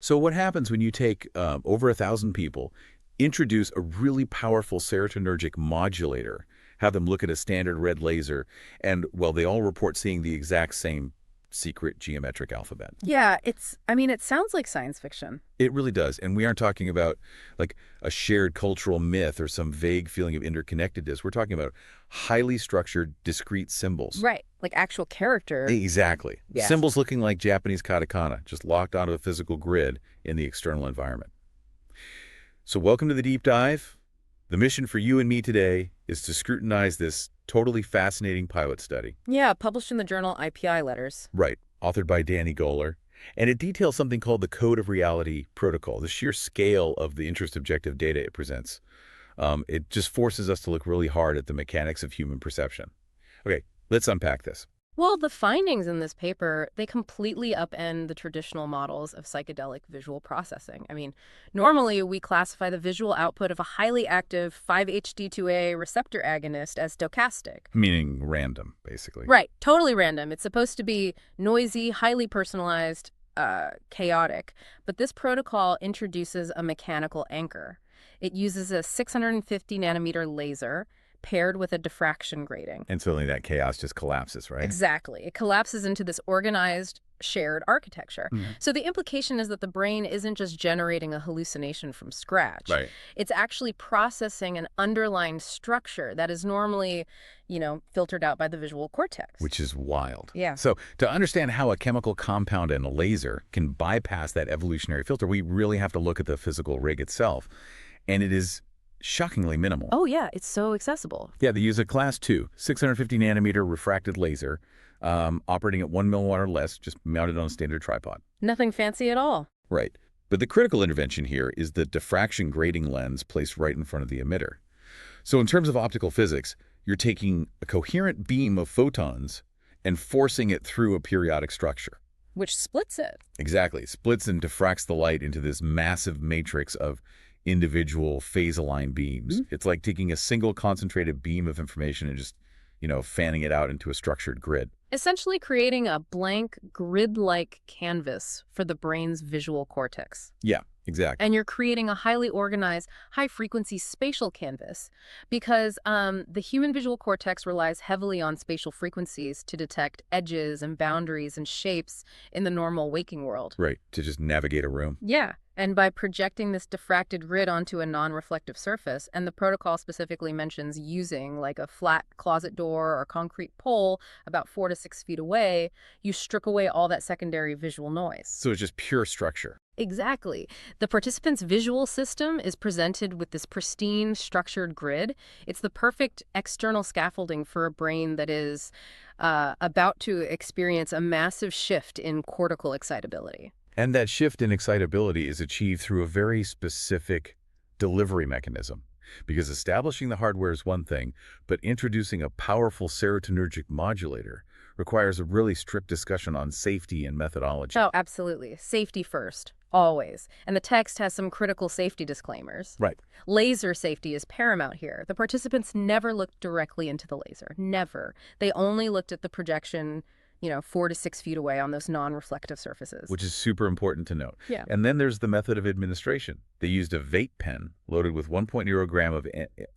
So what happens when you take over 1,000 people, introduce a really powerful serotonergic modulator, have them look at a standard red laser, and, well, they all report seeing the exact same secret geometric alphabet. Yeah, I mean, it sounds like science fiction. It really does. And we aren't talking about like a shared cultural myth or some vague feeling of interconnectedness. We're talking about highly structured, discrete symbols. Right, like actual character. Exactly. Yes. Symbols looking like Japanese katakana, just locked onto a physical grid in the external environment. So welcome to the deep dive. The mission for you and me today is to scrutinize this totally fascinating pilot study. Yeah, published in the journal IPI Letters. Right, authored by Danny Goler. And it details something called the Code of Reality Protocol, the sheer scale of the intersubjective data it presents. It just forces us to look really hard at the mechanics of human perception. Okay, let's unpack this. Well, the findings in this paper, they completely upend the traditional models of psychedelic visual processing. I mean, normally we classify the visual output of a highly active 5-HT2A receptor agonist as stochastic. Meaning random, basically. Right, totally random. It's supposed to be noisy, highly personalized, chaotic. But this protocol introduces a mechanical anchor. It uses a 650 nanometer laser paired with a diffraction grating. And suddenly that chaos just collapses, right? Exactly. It collapses into this organized, shared architecture. So the implication is that the brain isn't just generating a hallucination from scratch. Right. It's actually processing an underlying structure that is normally, filtered out by the visual cortex. Which is wild. Yeah. So to understand how a chemical compound and a laser can bypass that evolutionary filter, we really have to look at the physical rig itself. And it is shockingly minimal. Oh, yeah. It's so accessible. Yeah, they use a class 2, 650 nanometer refracted laser, operating at 1 milliwatt or less, just mounted on a standard tripod. Nothing fancy at all. Right. But the critical intervention here is the diffraction grating lens placed right in front of the emitter. So in terms of optical physics, you're taking a coherent beam of photons and forcing it through a periodic structure. Which splits it. Exactly. Splits and diffracts the light into this massive matrix of individual phase-aligned beams. It's like taking a single concentrated beam of information and just, fanning it out into a structured grid. Essentially creating a blank, grid-like canvas for the brain's visual cortex. Yeah, exactly. And you're creating a highly organized, high-frequency spatial canvas because the human visual cortex relies heavily on spatial frequencies to detect edges and boundaries and shapes in the normal waking world. Right, to just navigate a room. Yeah. And by projecting this diffracted grid onto a non-reflective surface, and the protocol specifically mentions using like a flat closet door or concrete pole about 4 to 6 feet away, you strip away all that secondary visual noise. So it's just pure structure. Exactly. The participant's visual system is presented with this pristine, structured grid. It's the perfect external scaffolding for a brain that is about to experience a massive shift in cortical excitability. And that shift in excitability is achieved through a very specific delivery mechanism. Because establishing the hardware is one thing, but introducing a powerful serotonergic modulator requires a really strict discussion on safety and methodology. Oh, absolutely. Safety first, always. And the text has some critical safety disclaimers. Right. Laser safety is paramount here. The participants never looked directly into the laser. Never. They only looked at the projection 4 to 6 feet away on those non-reflective surfaces. Which is super important to note. Yeah. And then there's the method of administration. They used a vape pen loaded with 1.0 gram of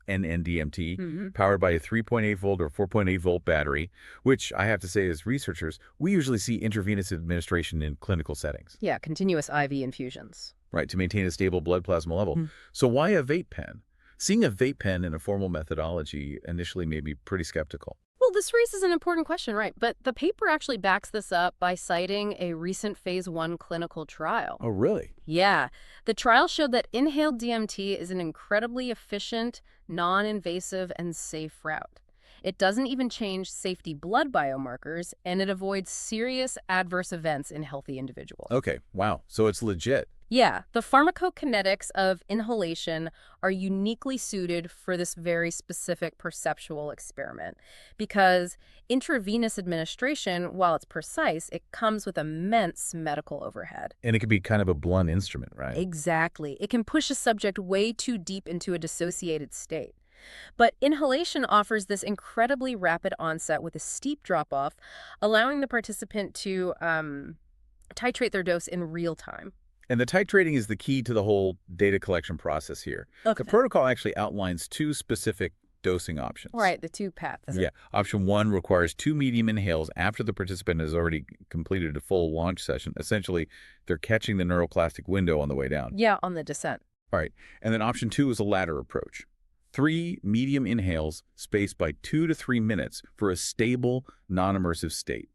NN-DMT, powered by a 3.8 volt or 4.8 volt battery, which I have to say, as researchers, we usually see intravenous administration in clinical settings. Yeah, continuous IV infusions. Right, to maintain a stable blood plasma level. So why a vape pen? Seeing a vape pen in a formal methodology initially made me pretty skeptical. Well, this raises an important question, right? But the paper actually backs this up by citing a recent phase 1 clinical trial. Oh, really? Yeah. The trial showed that inhaled DMT is an incredibly efficient, non-invasive, and safe route. It doesn't even change safety blood biomarkers, and it avoids serious adverse events in healthy individuals. Okay, wow. So it's legit. Yeah, the pharmacokinetics of inhalation are uniquely suited for this very specific perceptual experiment because intravenous administration, while it's precise, it comes with immense medical overhead. And it can be kind of a blunt instrument, right? Exactly. It can push a subject way too deep into a dissociated state. But inhalation offers this incredibly rapid onset with a steep drop-off, allowing the participant to titrate their dose in real time. And the titrating is the key to the whole data collection process here. The Okay. protocol actually outlines two specific dosing options. Right, the two paths. Yeah. Option one requires two medium inhales after the participant has already completed a full launch session. Essentially, they're catching the neuroplastic window on the way down. Yeah, on the descent. All right. And then option two is a ladder approach. Three medium inhales spaced by 2 to 3 minutes for a stable, non-immersive state.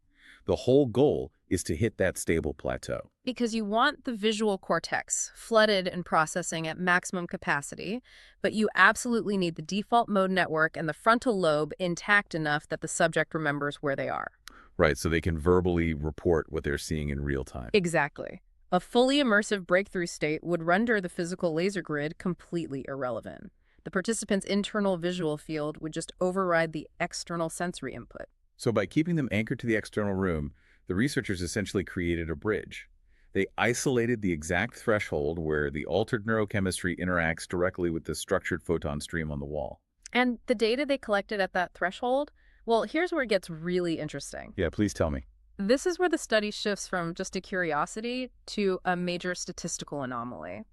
The whole goal is to hit that stable plateau. Because you want the visual cortex flooded and processing at maximum capacity, but you absolutely need the default mode network and the frontal lobe intact enough that the subject remembers where they are. Right, so they can verbally report what they're seeing in real time. Exactly. A fully immersive breakthrough state would render the physical laser grid completely irrelevant. The participant's internal visual field would just override the external sensory input. So by keeping them anchored to the external room, the researchers essentially created a bridge. They isolated the exact threshold where the altered neurochemistry interacts directly with the structured photon stream on the wall. And the data they collected at that threshold? Well, here's where it gets really interesting. Yeah, please tell me. This is where the study shifts from just a curiosity to a major statistical anomaly.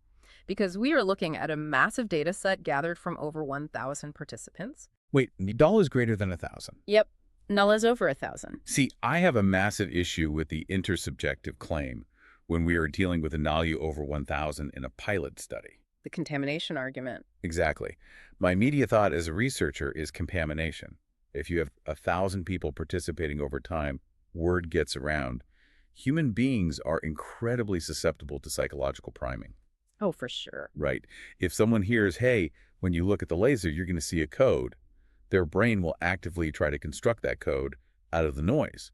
Because we are looking at a massive data set gathered from over 1,000 participants. Wait, null is greater than 1,000. Yep, null is over 1,000. See, I have a massive issue with the intersubjective claim when we are dealing with a NALU over 1,000 in a pilot study. The contamination argument. Exactly. My immediate thought as a researcher is contamination. If you have 1,000 people participating over time, word gets around. Human beings are incredibly susceptible to psychological priming. Oh, for sure. Right. If someone hears, hey, when you look at the laser, you're going to see a code, their brain will actively try to construct that code out of the noise.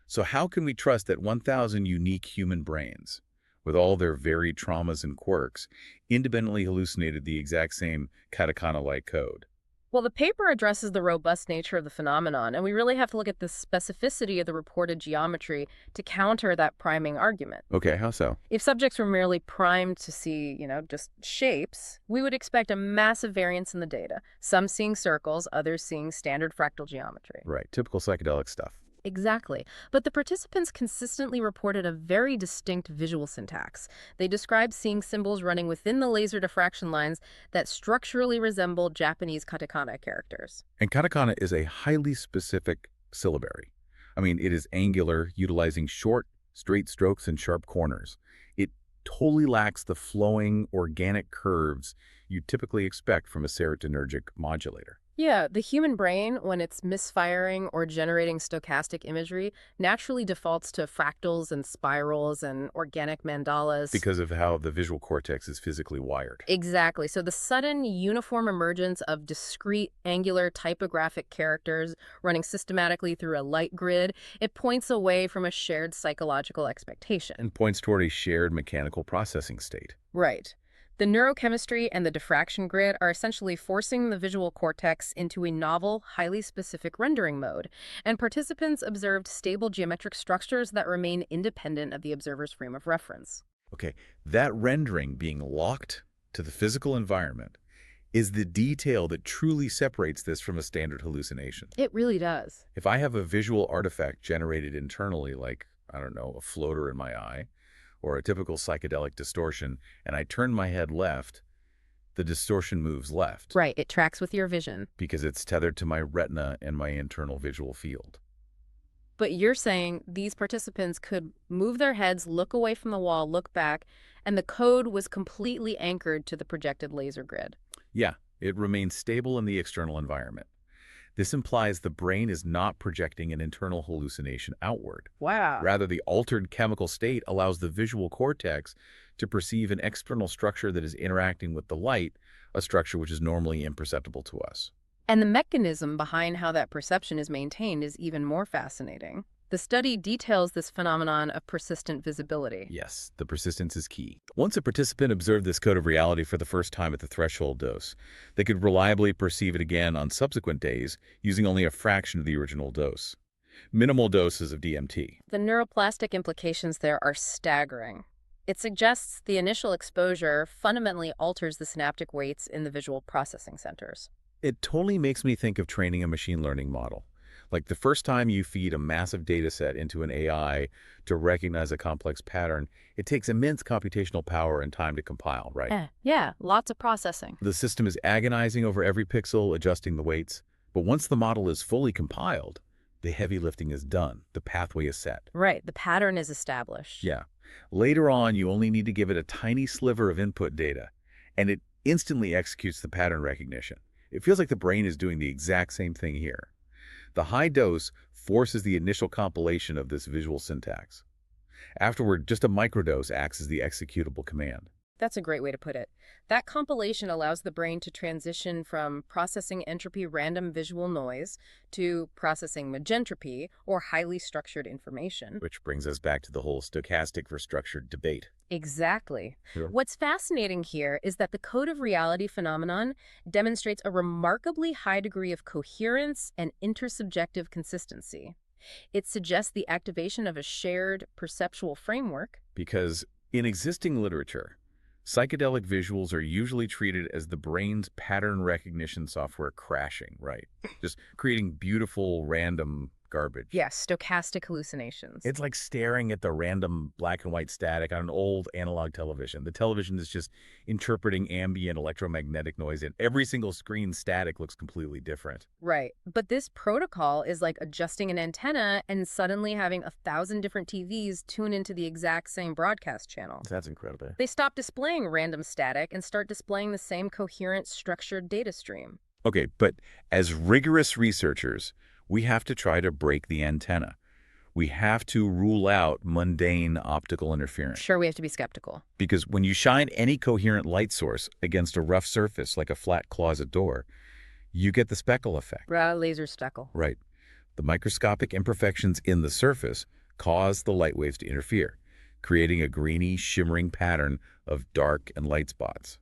So how can we trust that 1,000 unique human brains, with all their varied traumas and quirks, independently hallucinated the exact same Katakana-Like code? Well, the paper addresses the robust nature of the phenomenon, and we really have to look at the specificity of the reported geometry to counter that priming argument. Okay, how so? If subjects were merely primed to see, just shapes, we would expect a massive variance in the data. Some seeing circles, others seeing standard fractal geometry. Right, typical psychedelic stuff. Exactly. But the participants consistently reported a very distinct visual syntax. They described seeing symbols running within the laser diffraction lines that structurally resembled Japanese katakana characters. And katakana is a highly specific syllabary. I mean, it is angular, utilizing short, straight strokes and sharp corners. It totally lacks the flowing, organic curves you typically expect from a serotonergic modulator. Yeah, the human brain, when it's misfiring or generating stochastic imagery, naturally defaults to fractals and spirals and organic mandalas. Because of how the visual cortex is physically wired. Exactly. So the sudden uniform emergence of discrete angular typographic characters running systematically through a light grid, it points away from a shared psychological expectation. And points toward a shared mechanical processing state. Right. The neurochemistry and the diffraction grid are essentially forcing the visual cortex into a novel, highly specific rendering mode, and participants observed stable geometric structures that remain independent of the observer's frame of reference. Okay, that rendering being locked to the physical environment is the detail that truly separates this from a standard hallucination. It really does. If I have a visual artifact generated internally, like, I don't know, a floater in my eye, or a typical psychedelic distortion, and I turn my head left, the distortion moves left. Right, it tracks with your vision. Because it's tethered to my retina and my internal visual field. But you're saying these participants could move their heads, look away from the wall, look back, and the code was completely anchored to the projected laser grid. Yeah, it remains stable in the external environment. This implies the brain is not projecting an internal hallucination outward. Wow. Rather, the altered chemical state allows the visual cortex to perceive an external structure that is interacting with the light, a structure which is normally imperceptible to us. And the mechanism behind how that perception is maintained is even more fascinating. The study details this phenomenon of persistent visibility. Yes, the persistence is key. Once a participant observed this code of reality for the first time at the threshold dose, they could reliably perceive it again on subsequent days using only a fraction of the original dose. Minimal doses of DMT. The neuroplastic implications there are staggering. It suggests the initial exposure fundamentally alters the synaptic weights in the visual processing centers. It totally makes me think of training a machine learning model. Like the first time you feed a massive data set into an AI to recognize a complex pattern, it takes immense computational power and time to compile, right? Yeah, lots of processing. The system is agonizing over every pixel, adjusting the weights. But once the model is fully compiled, the heavy lifting is done. The pathway is set. Right, the pattern is established. Yeah. Later on, you only need to give it a tiny sliver of input data, and it instantly executes the pattern recognition. It feels like the brain is doing the exact same thing here. The high dose forces the initial compilation of this visual syntax. Afterward, just a microdose acts as the executable command. That's a great way to put it. That compilation allows the brain to transition from processing entropy random visual noise to processing magentropy, or highly structured information. Which brings us back to the whole stochastic versus structured debate. Exactly. Sure. What's fascinating here is that the code of reality phenomenon demonstrates a remarkably high degree of coherence and intersubjective consistency. It suggests the activation of a shared perceptual framework. Because in existing literature, psychedelic visuals are usually treated as the brain's pattern recognition software crashing, right? Just creating beautiful, random garbage. Yes, stochastic hallucinations. It's like staring at the random black and white static on an old analog television. The television is just interpreting ambient electromagnetic noise, and every single screen static looks completely different. Right. But this protocol is like adjusting an antenna and suddenly having 1,000 different TVs tune into the exact same broadcast channel. That's incredible. They stop displaying random static and start displaying the same coherent, structured data stream. Okay, but as rigorous researchers, we have to try to break the antenna. We have to rule out mundane optical interference. Sure, we have to be skeptical. Because when you shine any coherent light source against a rough surface like a flat closet door, you get the speckle effect. Laser speckle. Right. The microscopic imperfections in the surface cause the light waves to interfere, creating a greeny, shimmering pattern of dark and light spots.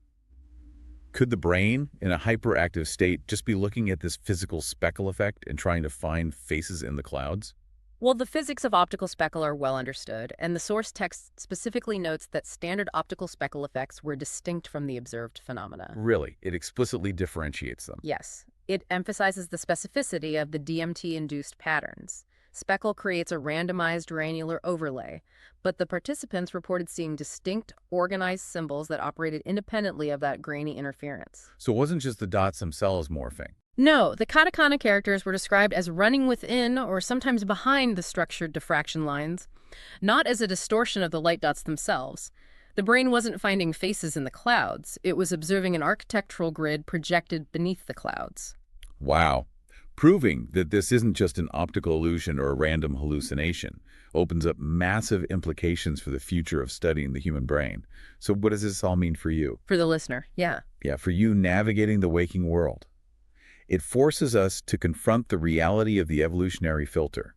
Could the brain, in a hyperactive state, just be looking at this physical speckle effect and trying to find faces in the clouds? Well, the physics of optical speckle are well understood, and the source text specifically notes that standard optical speckle effects were distinct from the observed phenomena. Really, it explicitly differentiates them. Yes. It emphasizes the specificity of the DMT-induced patterns. Speckle creates a randomized granular overlay, but the participants reported seeing distinct, organized symbols that operated independently of that grainy interference. So it wasn't just the dots themselves morphing. No, the katakana characters were described as running within or sometimes behind the structured diffraction lines, not as a distortion of the light dots themselves. The brain wasn't finding faces in the clouds. It was observing an architectural grid projected beneath the clouds. Wow. Proving that this isn't just an optical illusion or a random hallucination opens up massive implications for the future of studying the human brain. So what does this all mean for you? For the listener, yeah. Yeah, for you navigating the waking world. It forces us to confront the reality of the evolutionary filter.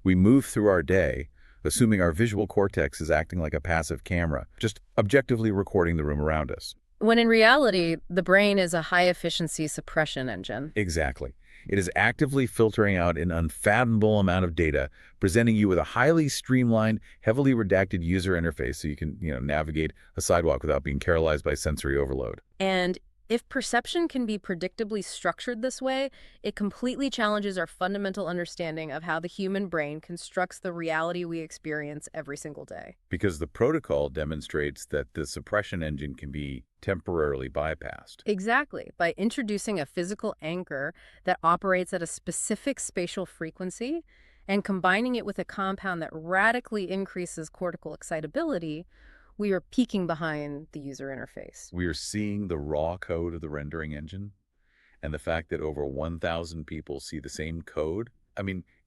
We move through our day, assuming our visual cortex is acting like a passive camera, just objectively recording the room around us. When in reality, the brain is a high-efficiency suppression engine. Exactly. It is actively filtering out an unfathomable amount of data, presenting you with a highly streamlined, heavily redacted user interface so you can, navigate a sidewalk without being paralyzed by sensory overload. And if perception can be predictably structured this way, it completely challenges our fundamental understanding of how the human brain constructs the reality we experience every single day. Because the protocol demonstrates that the suppression engine can be temporarily bypassed. Exactly. By introducing a physical anchor that operates at a specific spatial frequency and combining it with a compound that radically increases cortical excitability, we are peeking behind the user interface. We are seeing the raw code of the rendering engine, and the fact that over 1,000 people see the same code.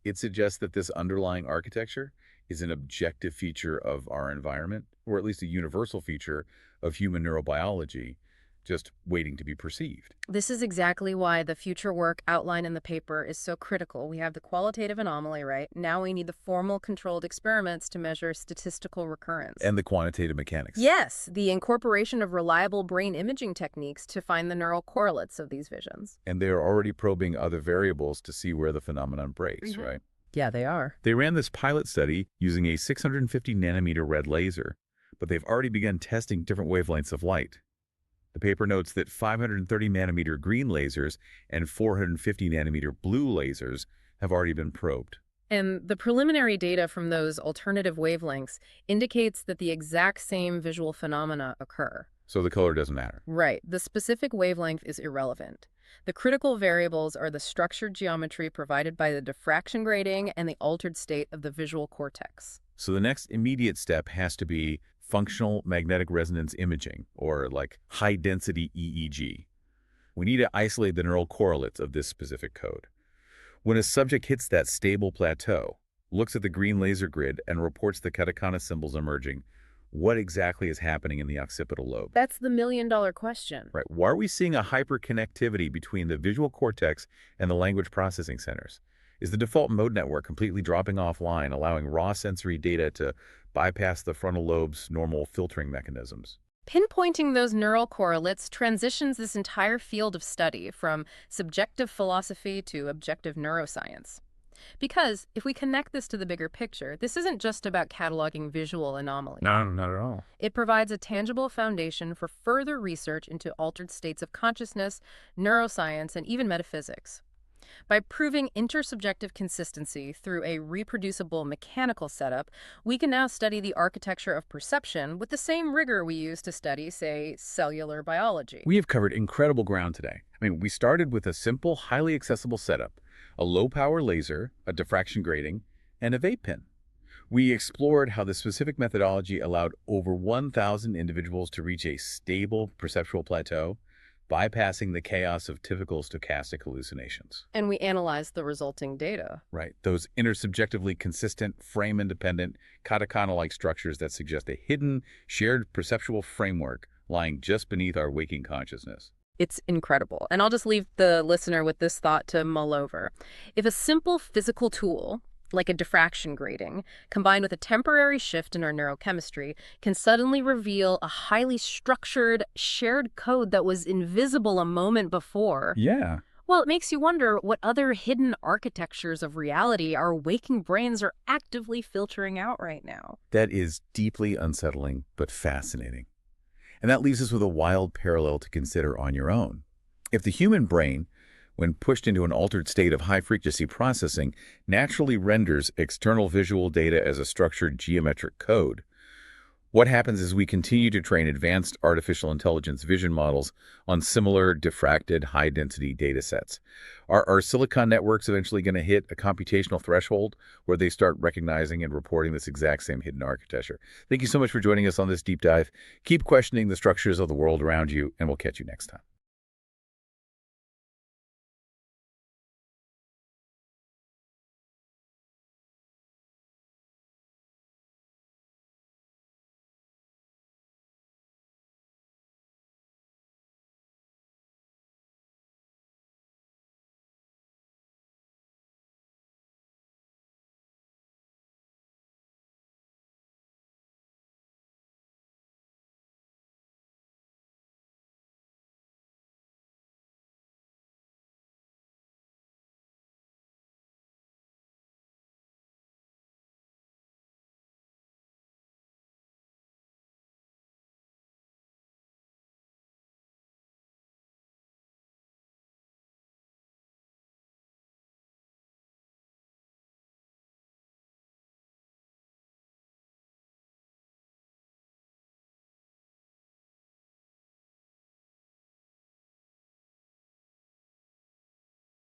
It suggests that this underlying architecture is an objective feature of our environment, or at least a universal feature of human neurobiology, just waiting to be perceived. This is exactly why the future work outlined in the paper is so critical. We have the qualitative anomaly, right? Now we need the formal controlled experiments to measure statistical recurrence. And the quantitative mechanics. Yes, the incorporation of reliable brain imaging techniques to find the neural correlates of these visions. And they are already probing other variables to see where the phenomenon breaks, right? Yeah, they are. They ran this pilot study using a 650 nanometer red laser, but they've already begun testing different wavelengths of light. The paper notes that 530 nanometer green lasers and 450 nanometer blue lasers have already been probed. And the preliminary data from those alternative wavelengths indicates that the exact same visual phenomena occur. So the color doesn't matter. Right. The specific wavelength is irrelevant. The critical variables are the structured geometry provided by the diffraction grating and the altered state of the visual cortex. So the next immediate step has to be functional magnetic resonance imaging, or like high-density EEG. We need to isolate the neural correlates of this specific code. When a subject hits that stable plateau, looks at the green laser grid, and reports the katakana symbols emerging, what exactly is happening in the occipital lobe? That's the million-dollar question. Right. Why are we seeing a hyperconnectivity between the visual cortex and the language processing centers? Is the default mode network completely dropping offline, allowing raw sensory data to bypass the frontal lobe's normal filtering mechanisms? Pinpointing those neural correlates transitions this entire field of study from subjective philosophy to objective neuroscience. Because if we connect this to the bigger picture, this isn't just about cataloging visual anomalies. No, not at all. It provides a tangible foundation for further research into altered states of consciousness, neuroscience, and even metaphysics. By proving intersubjective consistency through a reproducible mechanical setup, we can now study the architecture of perception with the same rigor we use to study, say, cellular biology. We have covered incredible ground today. We started with a simple, highly accessible setup, a low-power laser, a diffraction grating, and a vape pen. We explored how the specific methodology allowed over 1,000 individuals to reach a stable perceptual plateau, bypassing the chaos of typical stochastic hallucinations. And we analyzed the resulting data. Right, those intersubjectively consistent, frame-independent, Katakana-like structures that suggest a hidden, shared perceptual framework lying just beneath our waking consciousness. It's incredible. And I'll just leave the listener with this thought to mull over. If a simple physical tool, like a diffraction grating, combined with a temporary shift in our neurochemistry, can suddenly reveal a highly structured, shared code that was invisible a moment before. Yeah. Well, it makes you wonder what other hidden architectures of reality our waking brains are actively filtering out right now. That is deeply unsettling, but fascinating. And that leaves us with a wild parallel to consider on your own. If the human brain, when pushed into an altered state of high-frequency processing, naturally renders external visual data as a structured geometric code, what happens is we continue to train advanced artificial intelligence vision models on similar diffracted high-density data sets. Are silicon networks eventually going to hit a computational threshold where they start recognizing and reporting this exact same hidden architecture? Thank you so much for joining us on this deep dive. Keep questioning the structures of the world around you, and we'll catch you next time.